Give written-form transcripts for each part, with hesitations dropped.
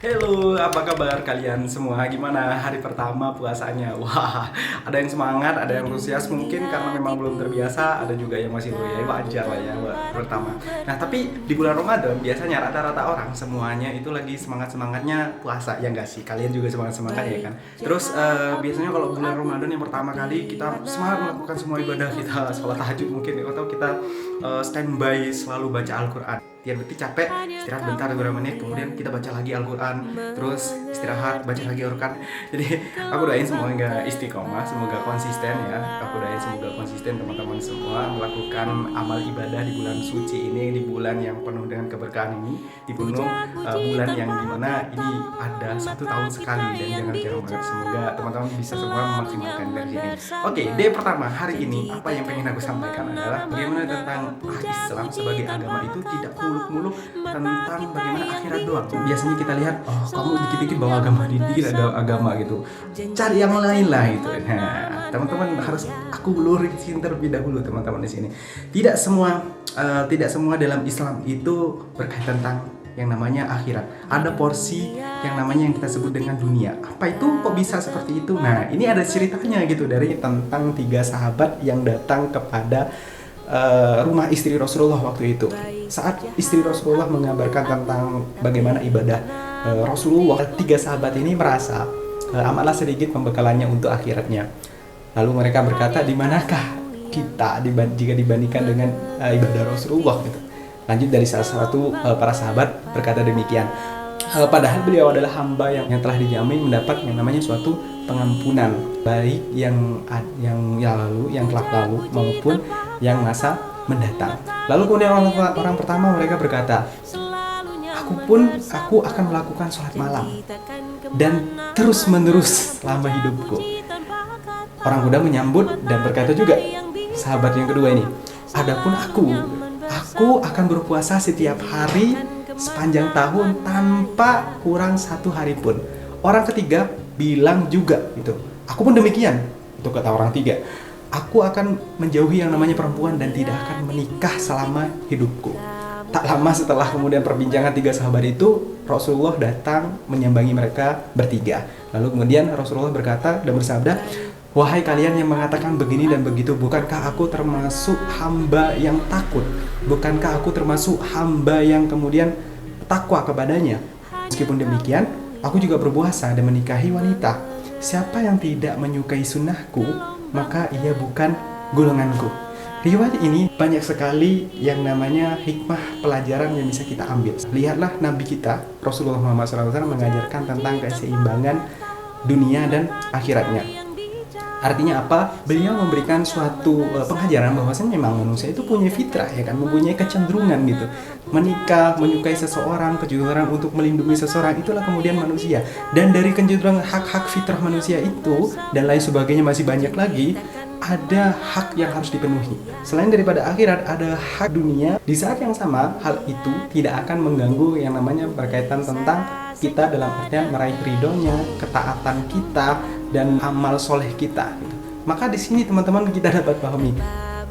Halo, apa kabar kalian semua? Gimana hari pertama puasanya? Wah, ada yang semangat, ada yang antusias mungkin karena memang belum terbiasa, ada juga yang masih loyo, ya wajar lah ya pertama. Nah, tapi di bulan Ramadan biasanya rata-rata orang semuanya itu lagi semangat-semangatnya puasa, ya enggak sih? Kalian juga semangat-semangat ya kan? Terus biasanya kalau bulan Ramadan yang pertama kali kita semangat melakukan semua ibadah, kita sholat tahajud mungkin atau kita standby selalu baca Al-Quran. Tiap detik capek, istirahat bentar beberapa menit, kemudian kita baca lagi Al-Quran, terus istirahat, baca lagi Al-Quran. Jadi aku doain semoga istiqomah, semoga konsisten ya. Aku doain semoga konsisten teman-teman semua melakukan amal ibadah di bulan suci ini, di bulan yang penuh dengan keberkahan ini, di bulan yang dimana ini ada 1 tahun sekali dan jangan jarang banget. Semoga teman-teman bisa semua memaksimalkan dari sini. Oke, day pertama hari ini apa yang pengen aku sampaikan adalah bagaimana tentang Islam sebagai agama itu tidak muluk-muluk tentang bagaimana akhirat doang. Biasanya kita lihat, oh kamu dikit-dikit bawa agama, dikit ada agama gitu. Cari yang lain lah itu. Nah, teman-teman harus aku lurusin terlebih dahulu teman-teman di sini. Tidak semua dalam Islam itu berkaitan tentang yang namanya akhirat. Ada porsi yang namanya yang kita sebut dengan dunia. Apa itu? Kok bisa seperti itu? Nah, ini ada ceritanya gitu dari tentang 3 sahabat yang datang kepada rumah istri Rasulullah waktu itu. Saat istri Rasulullah mengabarkan tentang bagaimana ibadah Rasulullah, 3 sahabat ini merasa amatlah sedikit pembekalannya untuk akhiratnya. Lalu mereka berkata, di manakah kita jika dibandingkan dengan ibadah Rasulullah gitu. Lanjut dari salah satu para sahabat berkata demikian. Padahal beliau adalah hamba yang telah dijamin mendapat yang namanya suatu pengampunan, baik yang telah lalu maupun yang masa mendatang. Lalu kemudian orang pertama mereka berkata, aku akan melakukan sholat malam dan terus menerus selama hidupku. Orang muda menyambut dan berkata juga, sahabat yang kedua ini, adapun aku akan berpuasa setiap hari sepanjang tahun tanpa kurang 1 hari pun. Orang ketiga bilang juga gitu, aku pun demikian. Itu kata orang tiga, aku akan menjauhi yang namanya perempuan dan tidak akan menikah selama hidupku. Tak lama setelah kemudian perbincangan 3 sahabat itu, Rasulullah datang menyambangi mereka bertiga. Lalu kemudian Rasulullah berkata dan bersabda, wahai kalian yang mengatakan begini dan begitu, bukankah aku termasuk hamba yang takut? Bukankah aku termasuk hamba yang kemudian takwa kepadanya? Meskipun demikian, aku juga berpuasa dan menikahi wanita. Siapa yang tidak menyukai sunnahku, maka ia bukan golonganku. Riwayat ini banyak sekali yang namanya hikmah pelajaran yang bisa kita ambil. Lihatlah Nabi kita, Rasulullah Muhammad SAW mengajarkan tentang keseimbangan dunia dan akhiratnya. Artinya apa? Beliau memberikan suatu pengajaran bahwasanya memang manusia itu punya fitrah ya kan, mempunyai kecenderungan gitu. Menikah, menyukai seseorang, kecenderungan untuk melindungi seseorang, itulah kemudian manusia. Dan dari kecenderungan hak-hak fitrah manusia itu dan lain sebagainya masih banyak lagi, ada hak yang harus dipenuhi. Selain daripada akhirat, ada hak dunia. Di saat yang sama, hal itu tidak akan mengganggu yang namanya berkaitan tentang kita dalam artian meraih ridhonya, ketaatan kita, dan amal soleh kita. Maka di sini teman-teman kita dapat pahami,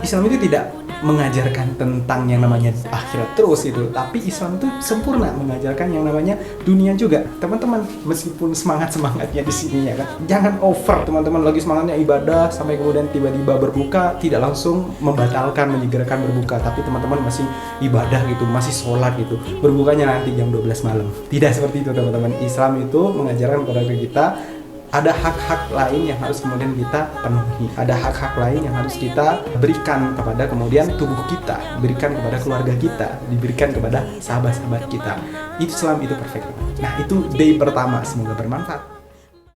Islam itu tidak mengajarkan tentang yang namanya akhirat terus itu, tapi Islam itu sempurna mengajarkan yang namanya dunia juga. Teman-teman, meskipun semangatnya di sini ya kan, jangan over. Teman-teman lagi semangatnya ibadah sampai kemudian tiba-tiba berbuka, tidak langsung membatalkan menyegerakan berbuka, tapi teman-teman masih ibadah gitu, masih sholat gitu, berbukanya nanti jam 12 malam. Tidak seperti itu teman-teman. Islam itu mengajarkan kepada kita ada hak-hak lain yang harus kemudian kita penuhi. Ada hak-hak lain yang harus kita berikan kepada kemudian tubuh kita, berikan kepada keluarga kita, diberikan kepada sahabat-sahabat kita. Islam itu perfect. Nah, itu day pertama, semoga bermanfaat.